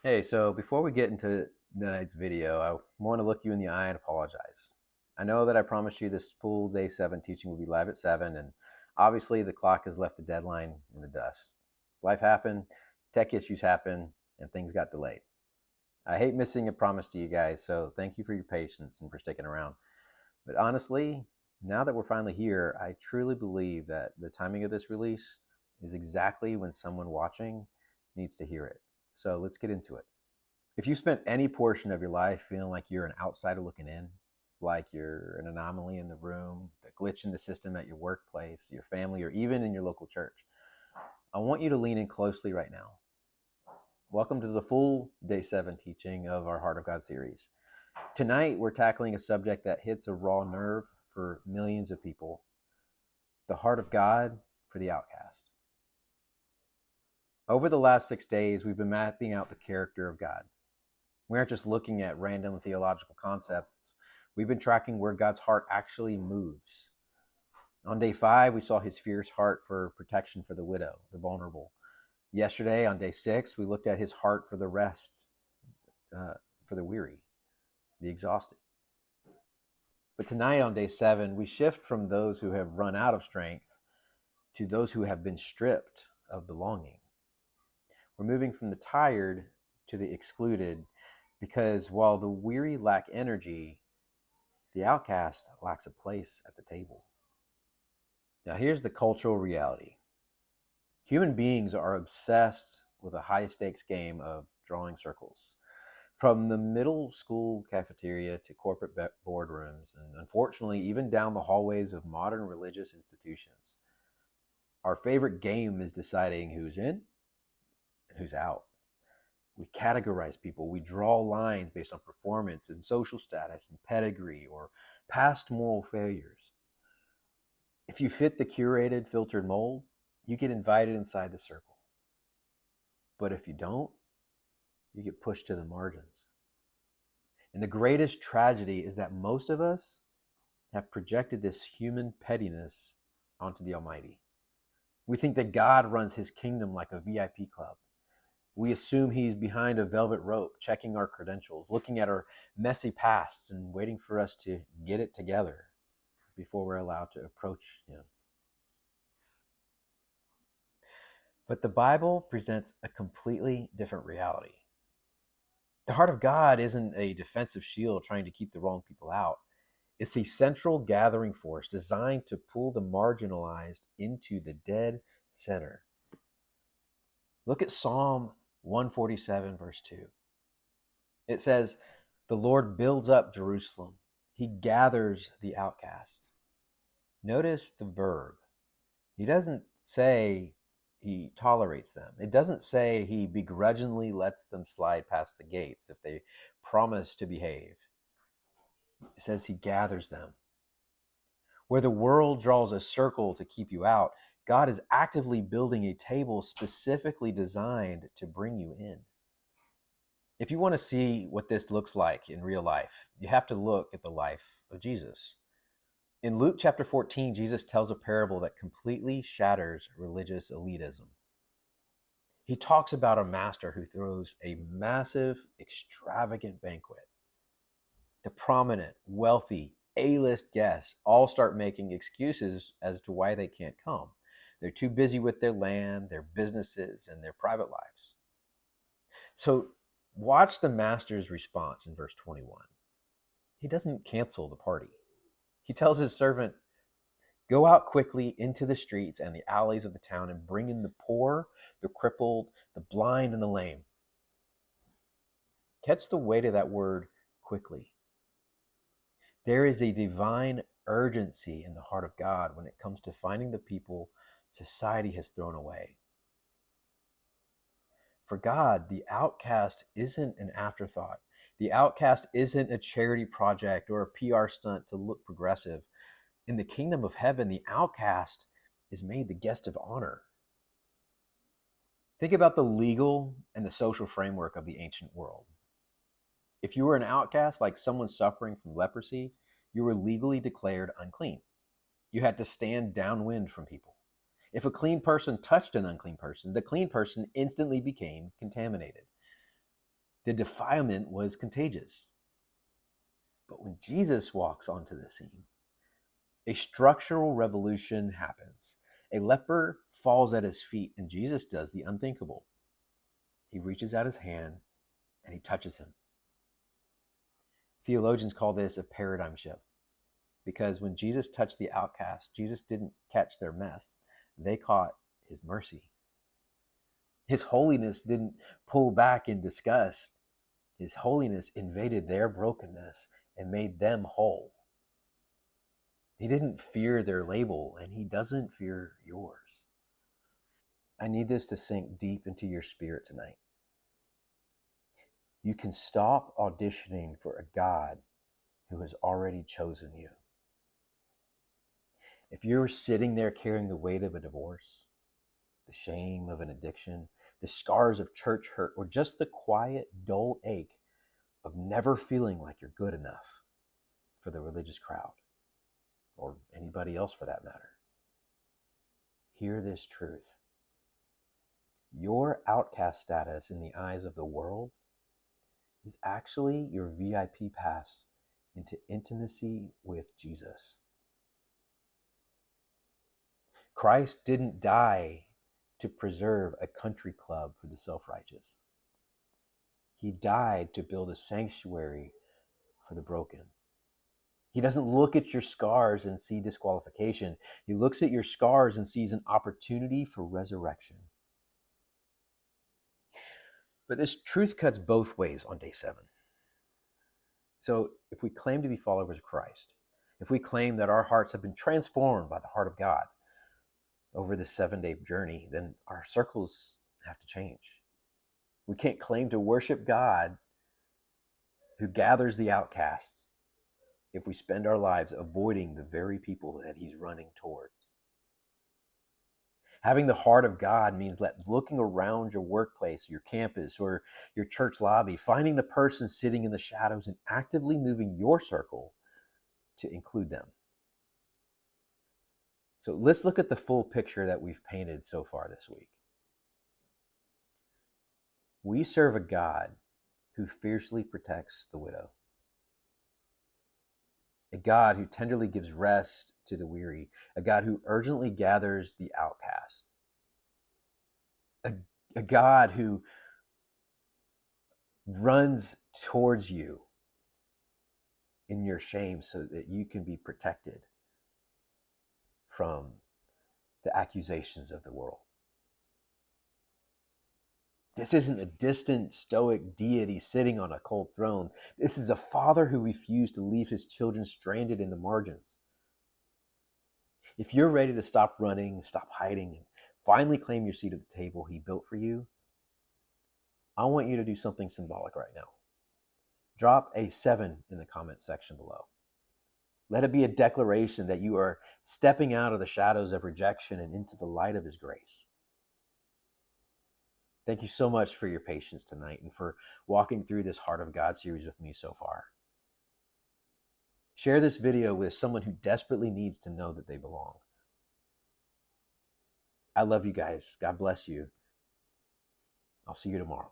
Hey, so before we get into tonight's video, I want to look you in the eye and apologize. I know that I promised you this full day 7 teaching will be live at 7, and obviously the clock has left the deadline in the dust. Life happened, tech issues happened, and things got delayed. I hate missing a promise to you guys, so thank you for your patience and for sticking around. But honestly, now that we're finally here, I truly believe that the timing of this release is exactly when someone watching needs to hear it. So let's get into it. If you spent any portion of your life feeling like you're an outsider looking in, like you're an anomaly in the room, the glitch in the system at your workplace, your family, or even in your local church, I want you to lean in closely right now. Welcome to the full day 7 teaching of our Heart of God series. Tonight, we're tackling a subject that hits a raw nerve for millions of people: the heart of God for the outcast. Over the last 6 days, we've been mapping out the character of God. We aren't just looking at random theological concepts. We've been tracking where God's heart actually moves. On day 5, we saw his fierce heart for protection for the widow, the vulnerable. Yesterday, on day 6, we looked at his heart for the rest, for the weary, the exhausted. But tonight, on day 7, we shift from those who have run out of strength to those who have been stripped of belonging. We're moving from the tired to the excluded, because while the weary lack energy, the outcast lacks a place at the table. Now, here's the cultural reality. Human beings are obsessed with a high stakes game of drawing circles. From the middle school cafeteria to corporate boardrooms, and unfortunately, even down the hallways of modern religious institutions, our favorite game is deciding who's in and who's out. We categorize people. We draw lines based on performance and social status and pedigree or past moral failures. If you fit the curated, filtered mold, you get invited inside the circle. But if you don't, you get pushed to the margins. And the greatest tragedy is that most of us have projected this human pettiness onto the Almighty. We think that God runs his kingdom like a VIP club. We assume he's behind a velvet rope, checking our credentials, looking at our messy pasts, and waiting for us to get it together before we're allowed to approach him. But the Bible presents a completely different reality. The heart of God isn't a defensive shield trying to keep the wrong people out. It's a central gathering force designed to pull the marginalized into the dead center. Look at Psalm 147, verse 2. It says, "The Lord builds up Jerusalem. He gathers the outcast." Notice the verb. He doesn't say he tolerates them. It doesn't say he begrudgingly lets them slide past the gates if they promise to behave. It says he gathers them. Where the world draws a circle to keep you out, God is actively building a table specifically designed to bring you in. If you want to see what this looks like in real life, you have to look at the life of Jesus. In Luke chapter 14, Jesus tells a parable that completely shatters religious elitism. He talks about a master who throws a massive, extravagant banquet. The prominent, wealthy, A-list guests all start making excuses as to why they can't come. They're too busy with their land, their businesses, and their private lives. So watch the master's response in verse 21. He doesn't cancel the party. He tells his servant, "Go out quickly into the streets and the alleys of the town and bring in the poor, the crippled, the blind, and the lame." Catch the weight of that word, quickly. There is a divine urgency in the heart of God when it comes to finding the people society has thrown away. For God, the outcast isn't an afterthought. The outcast isn't a charity project or a PR stunt to look progressive. In the kingdom of heaven, the outcast is made the guest of honor. Think about the legal and the social framework of the ancient world. If you were an outcast, like someone suffering from leprosy, you were legally declared unclean. You had to stand downwind from people. If a clean person touched an unclean person, the clean person instantly became contaminated. The defilement was contagious. But when Jesus walks onto the scene, a structural revolution happens. A leper falls at his feet, and Jesus does the unthinkable. He reaches out his hand and he touches him. Theologians call this a paradigm shift, because when Jesus touched the outcast, Jesus didn't catch their mess. They caught his mercy. His holiness didn't pull back in disgust. His holiness invaded their brokenness and made them whole. He didn't fear their label, and he doesn't fear yours. I need this to sink deep into your spirit tonight. You can stop auditioning for a God who has already chosen you. If you're sitting there carrying the weight of a divorce, the shame of an addiction, the scars of church hurt, or just the quiet, dull ache of never feeling like you're good enough for the religious crowd, or anybody else for that matter, hear this truth. Your outcast status in the eyes of the world is actually your VIP pass into intimacy with Jesus. Christ didn't die to preserve a country club for the self-righteous. He died to build a sanctuary for the broken. He doesn't look at your scars and see disqualification. He looks at your scars and sees an opportunity for resurrection. But this truth cuts both ways on day 7. So if we claim to be followers of Christ, if we claim that our hearts have been transformed by the heart of God over this 7-day journey, then our circles have to change. We can't claim to worship God who gathers the outcasts if we spend our lives avoiding the very people that he's running toward. Having the heart of God means that looking around your workplace, your campus, or your church lobby, finding the person sitting in the shadows and actively moving your circle to include them. So let's look at the full picture that we've painted so far this week. We serve a God who fiercely protects the widow, a God who tenderly gives rest to the weary, a God who urgently gathers the outcast, a God who runs towards you in your shame so that you can be protected from the accusations of the world. This isn't a distant, stoic deity sitting on a cold throne. This is a father who refused to leave his children stranded in the margins. If you're ready to stop running, stop hiding, and finally claim your seat at the table he built for you, I want you to do something symbolic right now. Drop a 7 in the comment section below. Let it be a declaration that you are stepping out of the shadows of rejection and into the light of his grace. Thank you so much for your patience tonight and for walking through this Heart of God series with me so far. Share this video with someone who desperately needs to know that they belong. I love you guys. God bless you. I'll see you tomorrow.